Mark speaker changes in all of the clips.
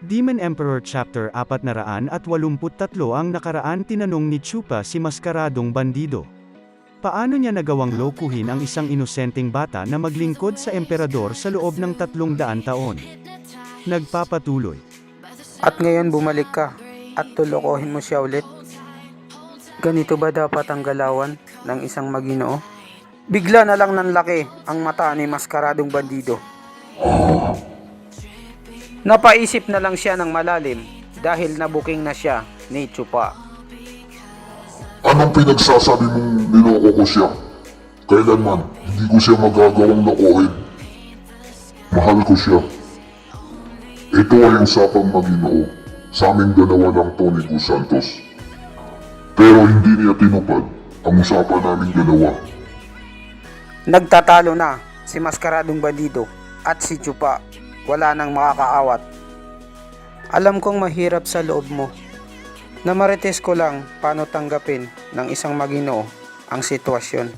Speaker 1: Demon Emperor Chapter 483 ang nakaraan tinanong ni Chupa si Maskaradong Bandido. Paano niya nagawang lokohin ang isang inosenteng bata na maglingkod sa emperador sa loob ng 300 taon? Nagpapatuloy.
Speaker 2: At ngayon bumalik ka at tulokohin mo siya ulit. Ganito ba dapat ang galawan ng isang maginoo? Bigla na lang nanlaki ang mata ni Maskaradong Bandido. Napaisip na lang siya ng malalim dahil nabuking na siya ni Chupa.
Speaker 3: Anong pinagsasabi mong niloko ko siya? Kailanman, hindi ko siya magagawang lokohin. Mahal ko siya. Ito ay usapang maginoo. Sa aming dalawa lang to ni Gus Santos. Pero hindi niya tinupad ang usapan naming dalawa.
Speaker 2: Nagtatalo na si Maskaradong Bandido at si Chupa. Wala nang makakaawat. Alam kong mahirap sa loob mo. Namarites ko lang paano tanggapin ng isang maginoo ang sitwasyon.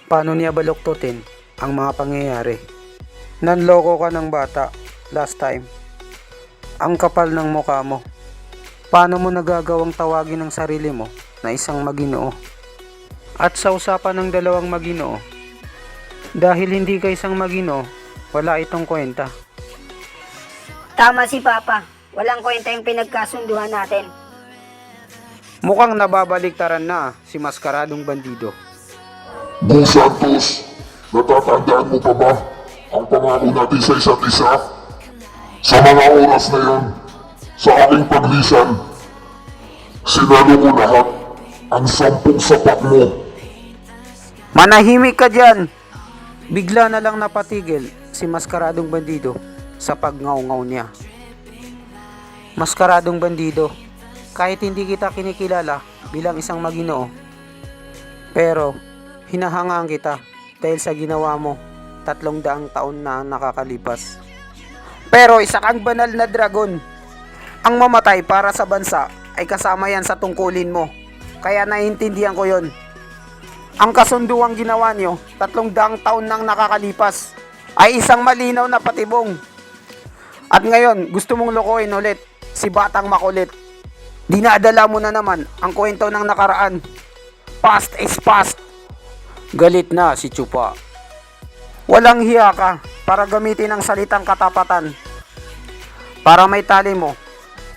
Speaker 2: Paano niya baluktutin ang mga pangyayari. Nanloko ka ng bata last time. Ang kapal ng mukha mo. Paano mo nagagawang tawagin ang sarili mo na isang maginoo? At sa usapan ng dalawang maginoo, dahil hindi ka isang maginoo, wala itong kwenta.
Speaker 4: Tama si Papa. Walang kwenta yung pinagkasunduhan natin.
Speaker 2: Mukhang nababaliktaran na si Maskaradong Bandido.
Speaker 3: Gus Santos, natatandaan mo pa ba ang pangako natin sa isa't isa? Sa mga oras na yon, sa aking paglisan, sinalo ko lahat ang 10 sapat mo.
Speaker 2: Manahimik ka dyan! Bigla na lang napatigil si Maskaradong Bandido sa pagngaw-ngaw niya. Maskaradong Bandido, kahit hindi kita kinikilala bilang isang maginoo, pero hinahangaan kita dahil sa ginawa mo 300 taon na ang nakakalipas. Pero isa kang banal na dragon. Ang mamatay para sa bansa ay kasama yan sa tungkulin mo. Kaya naiintindihan ko yon. Ang kasunduang ginawa nyo 300 taon nang nakakalipas ay isang malinaw na patibong. At ngayon gusto mong lokohin ulit si Batang Makulit. Dinadala mo na naman ang kwento ng nakaraan. Past is past. Galit na si Chupa. Walang hiya ka para gamitin ang salitang katapatan. Para may tali mo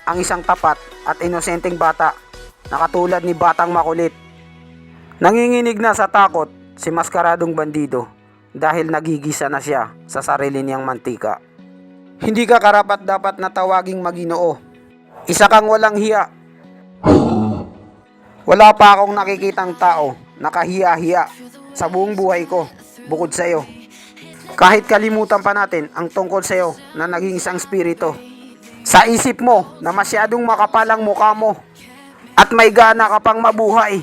Speaker 2: ang isang tapat at inosenteng bata na katulad ni Batang Makulit. Nanginginig na sa takot si Maskaradong Bandido dahil nagigisa na siya sa sarili niyang mantika. Hindi ka karapat-dapat na tawaging maginoo. Isa kang walang hiya. Wala pa akong nakikitang tao na kahiya-hiya sa buong buhay ko bukod sa iyo. Kahit kalimutan pa natin ang tungkol sa iyo na naging isang spirito. Sa isip mo na masyadong makapalang mukha mo at may gana ka pang mabuhay.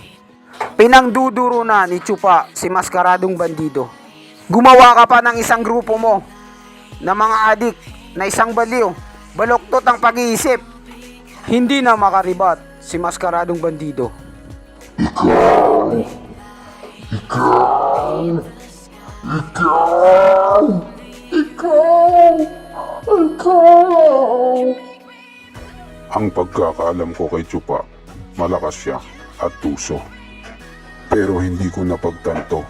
Speaker 2: Pinangduduro na ni Chupa si Maskaradong Bandido. Gumawa ka pa ng isang grupo mo na mga adik na isang baliw, baluktot ang pag-iisip. Hindi na makaribat si Maskaradong Bandido.
Speaker 5: Ang pagkakaalam ko kay Chupa, malakas siya at tuso. Pero hindi ko napagtanto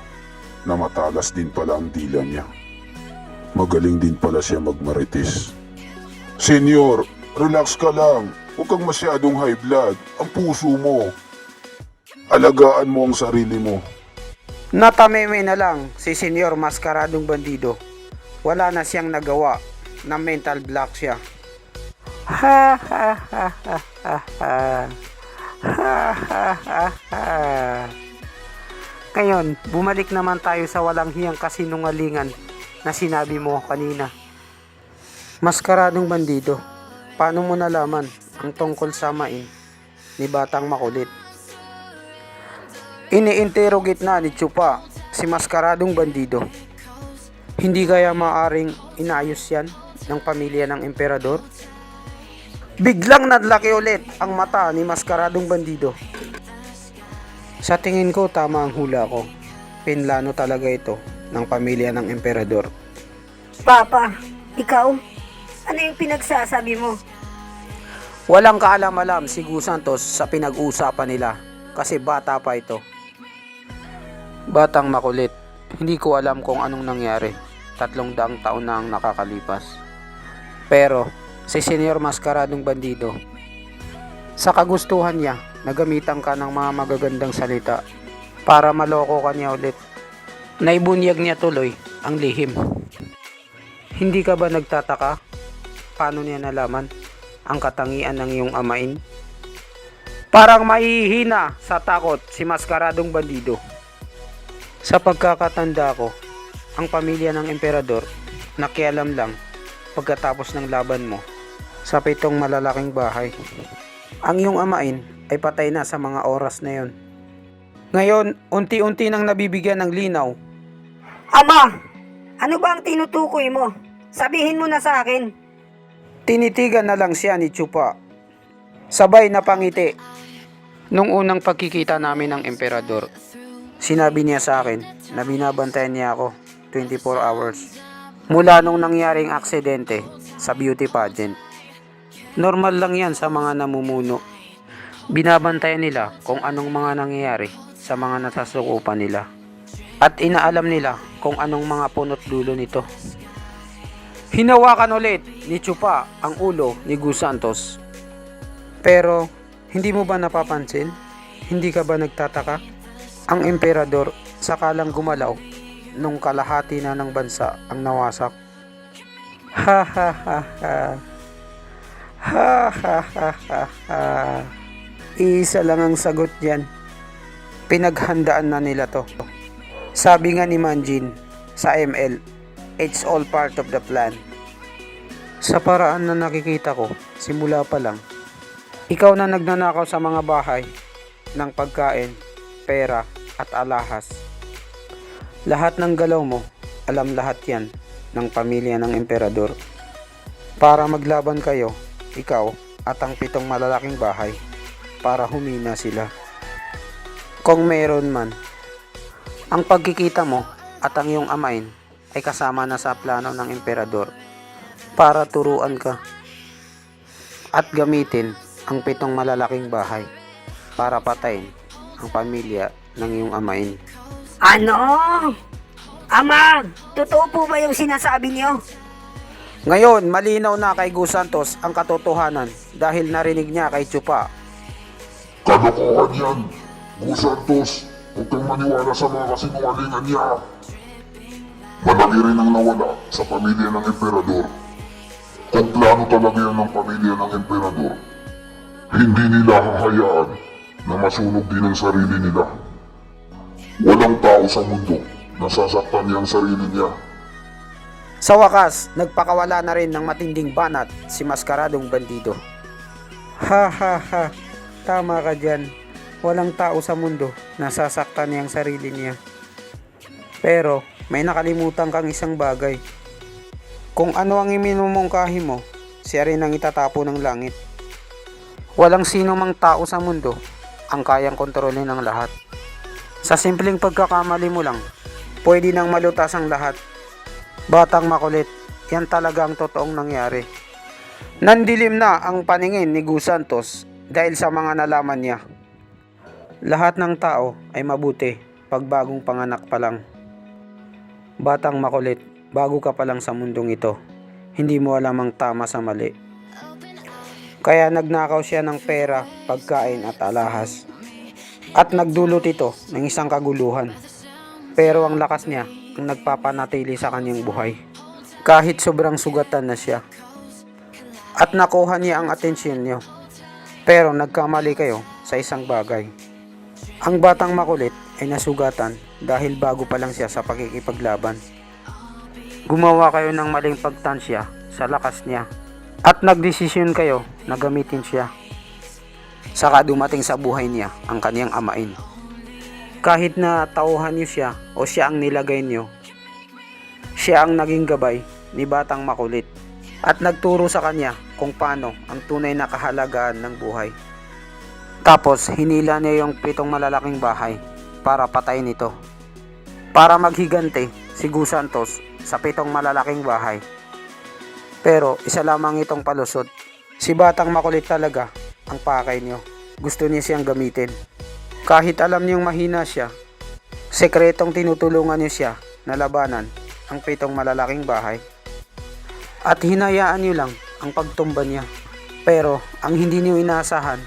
Speaker 5: na matalas din pala ang dila niya. Magaling din pala siya magmarites. Senyor, relax ka lang. Huwag kang masyadong high blood. Ang puso mo. Alagaan mo ang sarili mo.
Speaker 2: Natameme na lang si Senyor Maskaradong Bandido. Wala na siyang nagawa na mental block siya. Ha ha ha ha ha ha. Ha ha ha ha. Ngayon, bumalik naman tayo sa walang hiyang kasinungalingan na sinabi mo kanina. Maskaradong Bandido, paano mo nalaman ang tungkol sa main ni Batang Makulit? Ini-interrogate na ni Chupa si Maskaradong Bandido. Hindi kaya maaring inayos yan ng pamilya ng emperador? Biglang nadlaki ulit ang mata ni Maskaradong Bandido. Sa tingin ko tama ang hula ko. Pinlano talaga ito ng pamilya ng emperador.
Speaker 4: Papa, ikaw? Ano yung pinagsasabi mo?
Speaker 2: Walang kaalam-alam si Gu Santos sa pinag-uusapan nila kasi bata pa ito. Batang makulit, hindi ko alam kung anong nangyari. 300 taon na ang nakakalipas. Pero si Senyor Mascaradong Bandido, sa kagustuhan niya, nagamitan ka ng mga magagandang salita para maloko ka niya ulit. Naibunyag niya tuloy ang lihim. Hindi ka ba nagtataka? Paano niya nalaman ang katangian ng iyong amain? Parang mahihina sa takot si Mascaradong Bandido. Sa pagkakatanda ko, ang pamilya ng emperador nakialam lang pagkatapos ng laban mo sa 7 malalaking bahay. Ang iyong amain ay patay na sa mga oras na yon. Ngayon, unti-unti nang nabibigyan ng linaw.
Speaker 4: Ama, ano ba ang tinutukoy mo? Sabihin mo na sa akin.
Speaker 2: Tinitigan na lang siya ni Chupa. Sabay na pangiti. Nung unang pagkikita namin ng emperador, sinabi niya sa akin na binabantayan niya ako 24 hours. Mula nung nangyaring aksidente sa beauty pageant. Normal lang yan sa mga namumuno. Binabantayan nila kung anong mga nangyayari sa mga nasasukupan nila. At inaalam nila kung anong mga punot dulo nito. Hinawakan ulit ni Chupa ang ulo ni Gu Santos. Pero hindi mo ba napapansin? Hindi ka ba nagtataka? Ang emperador sakalang gumalaw nung kalahati na ng bansa ang nawasak. Ha ha ha ha. Ha ha ha ha ha. Isa lang ang sagot diyan. Pinaghandaan na nila to. Sabi nga ni Manjin sa ML, it's all part of the plan. Sa paraan na nakikita ko, simula pa lang, ikaw na nagnanakaw sa mga bahay ng pagkain, pera at alahas. Lahat ng galaw mo, alam lahat yan ng pamilya ng emperador. Para maglaban kayo, ikaw at ang 7 malalaking bahay para humina sila. Kung meron man, ang pagkikita mo at ang iyong amain ay kasama na sa plano ng emperador para turuan ka at gamitin ang 7 malalaking bahay para patayin ang pamilya ng iyong amain.
Speaker 4: Ano? Ama, totoo po ba yung sinasabi niyo?
Speaker 2: Ngayon, malinaw na kay Gu Santos ang katotohanan dahil narinig niya kay Chupa.
Speaker 3: Kalokohan yan. Gu Santos, huwag kang maniwala sa mga kasinungalingan niya. Malaki rin ang nawala sa pamilya ng emperador. Kung plano talaga yan ng pamilya ng emperador, hindi nila hahayaan na masunog din ang sarili nila. Walang tao sa mundo na sasaktan niya ang sarili niya.
Speaker 2: Sa wakas, nagpakawala na rin ng matinding banat si Mascaradong Bandido. Ha ha ha, tama ka dyan. Walang tao sa mundo na sasaktan niya ang sarili niya. Pero may nakalimutan kang isang bagay. Kung ano ang iminumungkahi mo, siya rin ang itatapo ng langit. Walang sino mang tao sa mundo ang kayang kontrolin ng lahat. Sa simpleng pagkakamali mo lang, pwede nang malutas ang lahat. Batang makulit, yan talaga ang totoong nangyari. Nandilim na ang paningin ni Gu Santos dahil sa mga nalaman niya. Lahat ng tao ay mabuti pag bagong panganak pa lang. Batang makulit, bago ka pa lang sa mundong ito, hindi mo alam ang tama sa mali. Kaya nagnakaw siya ng pera, pagkain at alahas. At nagdulot ito ng isang kaguluhan. Pero ang lakas niya ang nagpapanatili sa kanyang buhay. Kahit sobrang sugatan na siya. At nakuha niya ang atensyon niyo. Pero nagkamali kayo sa isang bagay. Ang batang makulit ay nasugatan dahil bago pa lang siya sa pakikipaglaban. Gumawa kayo ng maling pagtansya sa lakas niya. At nagdesisyon kayo na gamitin siya. Saka dumating sa buhay niya ang kaniyang amain. Kahit na tauhan niyo siya o siya ang nilagay niyo, siya ang naging gabay ni batang makulit at nagturo sa kanya kung paano ang tunay na kahalagaan ng buhay. Tapos hinila niya yung 7 malalaking bahay para patayin ito. Para maghigante si Gu Santos sa 7 malalaking bahay. Pero isa lamang itong palusot Si Batang Makulit talaga ang pakay niyo. Gusto niya siyang gamitin. Kahit alam niyong mahina siya, sekretong tinutulungan niyo siya na labanan ang 7 malalaking bahay. At hinayaan niyo lang ang pagtumba niya. Pero ang hindi niyo inaasahan,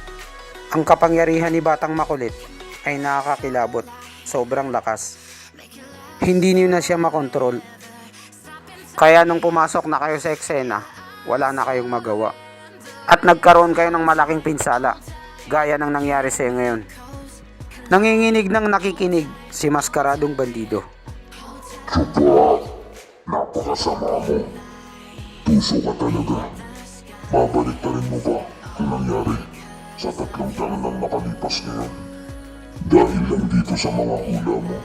Speaker 2: ang kapangyarihan ni Batang Makulit ay nakakakilabot. Sobrang lakas. Hindi niyo na siya makontrol. Kaya nung pumasok na kayo sa eksena, wala na kayong magawa. At nagkaroon kayo ng malaking pinsala, gaya ng nangyari sa iyo ngayon. Nanginginig ng nakikinig si Maskaradong Bandido.
Speaker 3: Chupa, napakasama mo. Tuso ka talaga. Babalik na rin mo ba ang nangyari sa 3 taon lang nakalipas ngayon? Dahil lang dito sa mga hula mo.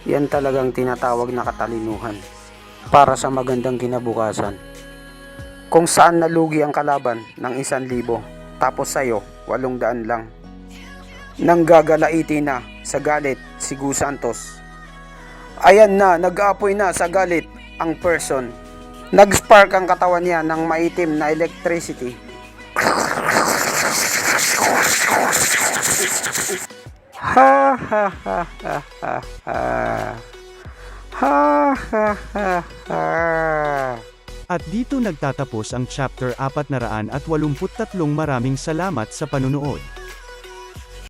Speaker 2: Yan talagang tinatawag na katalinuhan para sa magandang kinabukasan. Kung saan nalugi ang kalaban ng 1,000, tapos sa'yo 800 lang. Nanggagalaiti na sa galit si Gu Santos. Ayan na, nag-aapoy na sa galit ang person. Nag-spark ang katawan niya ng maitim na electricity. Ha ha ha ha ha ha. Ha ha ha ha.
Speaker 1: At dito nagtatapos ang chapter 483. Maraming salamat sa panunood.